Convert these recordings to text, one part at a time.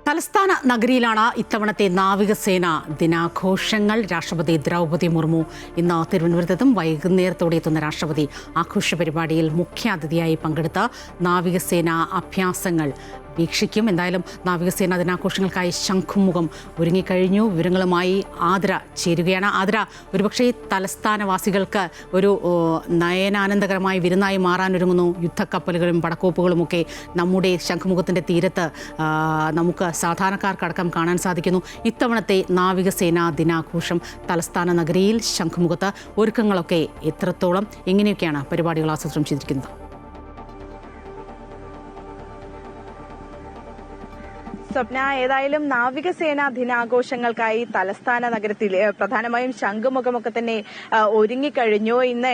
തലസ്ഥാന നഗരിയിലാണ് ഇത്തവണത്തെ നാവികസേന ദിനാഘോഷങ്ങൾ. രാഷ്ട്രപതി ദ്രൗപദി മുർമു ഇന്ന് തിരുവനന്തപുരത്തും വൈകുന്നേരത്തോടെ എത്തുന്ന രാഷ്ട്രപതി ആഘോഷ പരിപാടിയിൽ മുഖ്യാതിഥിയായി പങ്കെടുത്ത നാവികസേന അഭ്യാസങ്ങൾ വീക്ഷിക്കും. എന്തായാലും നാവികസേന ദിനാഘോഷങ്ങൾക്കായി ശംഖുമുഖം ഒരുങ്ങിക്കഴിഞ്ഞു. വിവരങ്ങളുമായി ആതിര ചേരുകയാണ്. ആതിര, ഒരുപക്ഷെ തലസ്ഥാനവാസികൾക്ക് ഒരു നയനാനന്ദകരമായ വിരുന്നായി മാറാനൊരുങ്ങുന്നു യുദ്ധക്കപ്പലുകളും പടക്കോപ്പുകളുമൊക്കെ നമ്മുടെ ശംഖുമുഖത്തിൻ്റെ തീരത്ത് നമുക്ക് സാധാരണക്കാർക്കടക്കം കാണാൻ സാധിക്കുന്നു. ഇത്തവണത്തെ നാവികസേനാ ദിനാഘോഷം തലസ്ഥാന നഗരിയിൽ ശംഖുമുഖത്ത് ഒരുക്കങ്ങളൊക്കെ എത്രത്തോളം, എങ്ങനെയൊക്കെയാണ് പരിപാടികൾ ആസൂത്രണം ചെയ്തിരിക്കുന്നത്? സ്വപ്ന, ഏതായാലും നാവികസേനാ ദിനാഘോഷങ്ങൾക്കായി തലസ്ഥാന നഗരത്തിൽ പ്രധാനമായും ശംഖുമുഖമൊക്കെ തന്നെ ഒരുങ്ങിക്കഴിഞ്ഞു. ഇന്ന്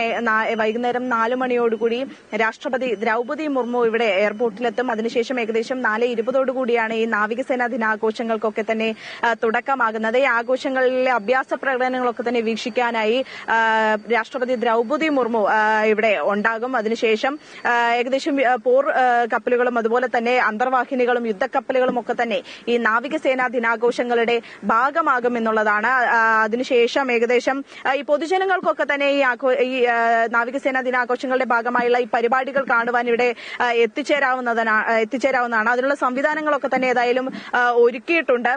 വൈകുന്നേരം 4 മണിയോടുകൂടി രാഷ്ട്രപതി ദ്രൗപദി മുർമു ഇവിടെ എയർപോർട്ടിലെത്തും. അതിനുശേഷം ഏകദേശം 4:20 ഈ നാവികസേനാ ദിനാഘോഷങ്ങൾക്കൊക്കെ തന്നെ തുടക്കമാകുന്നത്. ഈ ആഘോഷങ്ങളിലെ അഭ്യാസ പ്രകടനങ്ങളൊക്കെ തന്നെ വീക്ഷിക്കാനായി രാഷ്ട്രപതി ദ്രൗപദി മുർമു ഇവിടെ ഉണ്ടാകും. അതിനുശേഷം ഏകദേശം പോർ കപ്പലുകളും അതുപോലെ തന്നെ അന്തർവാഹിനികളും യുദ്ധക്കപ്പലുകളും ഒക്കെ തന്നെ ഈ നാവികസേനാ ദിനാഘോഷങ്ങളുടെ ഭാഗമാകും എന്നുള്ളതാണ്. അതിനുശേഷം ഏകദേശം ഈ പൊതുജനങ്ങൾക്കൊക്കെ തന്നെ ഈ നാവികസേനാ ദിനാഘോഷങ്ങളുടെ ഭാഗമായുള്ള ഈ പരിപാടികൾ കാണുവാൻ ഇവിടെ എത്തിച്ചേരാവുന്നതാണ്. അതിനുള്ള സംവിധാനങ്ങളൊക്കെ തന്നെ ഏതായാലും ഒരുക്കിയിട്ടുണ്ട്.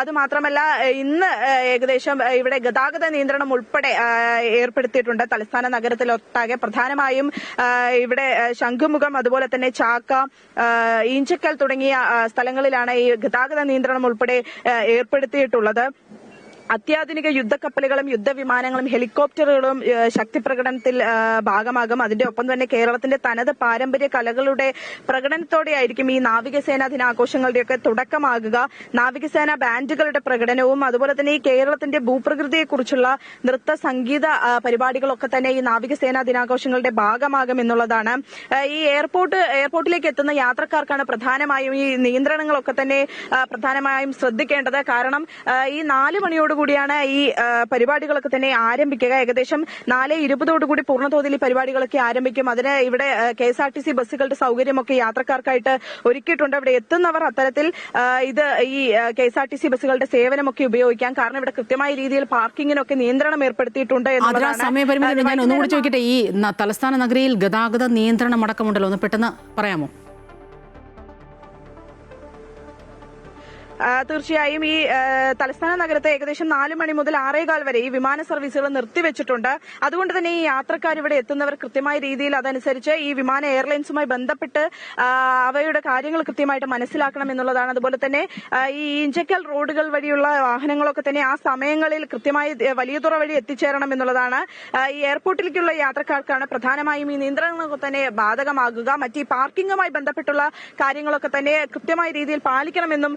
അതുമാത്രമല്ല, ഇന്ന് ഏകദേശം ഇവിടെ ഗതാഗത നിയന്ത്രണം ഉൾപ്പെടെ ഏർപ്പെടുത്തിയിട്ടുണ്ട് തലസ്ഥാന നഗരത്തിലൊട്ടാകെ. പ്രധാനമായും ഇവിടെ ശംഖുമുഖം, അതുപോലെ തന്നെ ചാക്ക, ഈഞ്ചക്കൽ തുടങ്ങിയ സ്ഥലങ്ങളിലാണ് ഈ ഗതാഗത നിയന്ത്രണം ഉൾപ്പെടെ ഏർപ്പെടുത്തിയിട്ടുള്ളത്. അത്യാധുനിക യുദ്ധക്കപ്പലുകളും യുദ്ധവിമാനങ്ങളും ഹെലികോപ്റ്ററുകളും ശക്തി പ്രകടനത്തിൽ ഭാഗമാകും. അതിന്റെ ഒപ്പം തന്നെ കേരളത്തിന്റെ തനത് പാരമ്പര്യ കലകളുടെ പ്രകടനത്തോടെയായിരിക്കും ഈ നാവികസേനാ ദിനാഘോഷങ്ങളുടെയൊക്കെ തുടക്കമാകുക. നാവികസേന ബാൻഡുകളുടെ പ്രകടനവും അതുപോലെ തന്നെ ഈ കേരളത്തിന്റെ ഭൂപ്രകൃതിയെക്കുറിച്ചുള്ള നൃത്ത സംഗീത പരിപാടികളൊക്കെ തന്നെ ഈ നാവികസേനാ ദിനാഘോഷങ്ങളുടെ ഭാഗമാകും എന്നുള്ളതാണ്. ഈ എയർപോർട്ടിലേക്ക് എത്തുന്ന യാത്രക്കാർക്കാണ് പ്രധാനമായും ഈ നിയന്ത്രണങ്ങളൊക്കെ തന്നെ പ്രധാനമായും ശ്രദ്ധിക്കേണ്ടത്. കാരണം ഈ 4 മണിയോട് കൂടിയാണ് ഈ പരിപാടികളൊക്കെ തന്നെ ആരംഭിക്കുക. ഏകദേശം 4:20 പൂർണ്ണതോതിൽ ഈ പരിപാടികളൊക്കെ ആരംഭിക്കും. അതിന് ഇവിടെ KSRTC ബസ്സുകളുടെ സൗകര്യമൊക്കെ യാത്രക്കാർക്കായിട്ട് ഒരുക്കിയിട്ടുണ്ട്. ഇവിടെ എത്തുന്നവർ അത്തരത്തിൽ ഈ KSRTC ബസ്സുകളുടെ സേവനമൊക്കെ ഉപയോഗിക്കാം. കാരണം ഇവിടെ കൃത്യമായ രീതിയിൽ പാർക്കിങ്ങിനൊക്കെ നിയന്ത്രണം ഏർപ്പെടുത്തിയിട്ടുണ്ട് എന്നുള്ളതാണ്. സമയപരിമിതി ഞാൻ ഒന്നുകൂടി ചോദിക്കട്ടെ, ഈ തലസ്ഥാന നഗരിയിൽ ഗതാഗത നിയന്ത്രണം അടക്കമുണ്ടല്ലോ, ഒന്ന് പെട്ടെന്ന് പറയാമോ? തീർച്ചയായും ഈ തലസ്ഥാന നഗരത്തെ ഏകദേശം 4 മണി മുതൽ 6:15 വരെ ഈ വിമാന സർവീസുകൾ നിർത്തിവെച്ചിട്ടുണ്ട്. അതുകൊണ്ട് തന്നെ ഈ യാത്രക്കാർ ഇവിടെ എത്തുന്നവർ കൃത്യമായ രീതിയിൽ അതനുസരിച്ച് ഈ വിമാന എയർലൈൻസുമായി ബന്ധപ്പെട്ട് അവയുടെ കാര്യങ്ങൾ കൃത്യമായിട്ട് മനസ്സിലാക്കണം എന്നുള്ളതാണ്. അതുപോലെ തന്നെ ഈ ഇഞ്ചക്കൽ റോഡുകൾ വഴിയുള്ള വാഹനങ്ങളൊക്കെ തന്നെ ആ സമയങ്ങളിൽ കൃത്യമായി വലിയതുറ വഴി എത്തിച്ചേരണം എന്നുള്ളതാണ്. ഈ എയർപോർട്ടിലേക്കുള്ള യാത്രക്കാർക്കാണ് പ്രധാനമായും ഈ നിയന്ത്രണങ്ങളൊക്കെ തന്നെ ബാധകമാകുക. മറ്റ് ഈ പാർക്കിങ്ങുമായി ബന്ധപ്പെട്ടുള്ള കാര്യങ്ങളൊക്കെ തന്നെ കൃത്യമായ രീതിയിൽ പാലിക്കണമെന്നും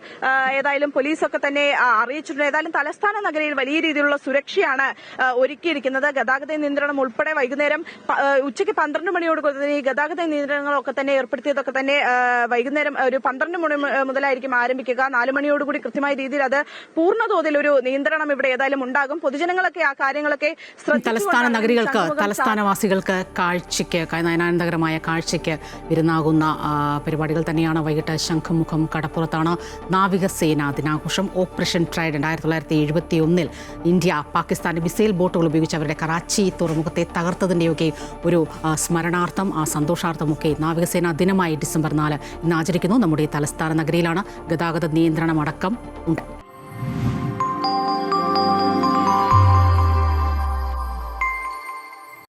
ഏതായാലും പോലീസൊക്കെ തന്നെ അറിയിച്ചിട്ടുണ്ട്. ഏതായാലും തലസ്ഥാന നഗരിയിൽ വലിയ രീതിയിലുള്ള സുരക്ഷയാണ് ഒരുക്കിയിരിക്കുന്നത്. ഗതാഗത നിയന്ത്രണം ഉൾപ്പെടെ വൈകുന്നേരം ഉച്ചയ്ക്ക് 12 മണിയോട് ഈ ഗതാഗത നിയന്ത്രണങ്ങളൊക്കെ തന്നെ ഏർപ്പെടുത്തിയതൊക്കെ തന്നെ വൈകുന്നേരം ഒരു 12 മണി മുതലായിരിക്കും ആരംഭിക്കുക. 4 മണിയോടുകൂടി കൃത്യമായ രീതിയിൽ അത് പൂർണ്ണതോതിൽ ഒരു നിയന്ത്രണം ഇവിടെ ഏതായാലും ഉണ്ടാകും. പൊതുജനങ്ങളൊക്കെ ആ കാര്യങ്ങളൊക്കെ തലസ്ഥാന നഗരികൾക്ക്, തലസ്ഥാനവാസികൾക്ക് കാഴ്ചയ്ക്ക്, നയനാനന്ദകരമായ കാഴ്ചയ്ക്ക് വിരുന്നാകുന്ന പരിപാടികൾ തന്നെയാണ്. വൈകിട്ട് ശംഖുമുഖം കടപ്പുറത്താണ് നാവികസേനാ ദിനാഘോഷം. ഓപ്പറേഷൻ ട്രൈഡന്റ് 1971 ഇന്ത്യ പാകിസ്ഥാന്റെ മിസൈൽ ബോട്ടുകൾ ഉപയോഗിച്ച് അവരുടെ കറാച്ചി തുറമുഖത്തെ തകർത്തതിൻ്റെയൊക്കെ ഒരു സ്മരണാർത്ഥം, ആ സന്തോഷാർത്ഥമൊക്കെ നാവികസേനാ ദിനമായി ഡിസംബർ 4 ഇന്ന് ആചരിക്കുന്നു. നമ്മുടെ തലസ്ഥാന നഗരിയിലാണ് ഗതാഗത നിയന്ത്രണമടക്കം ഉണ്ട്.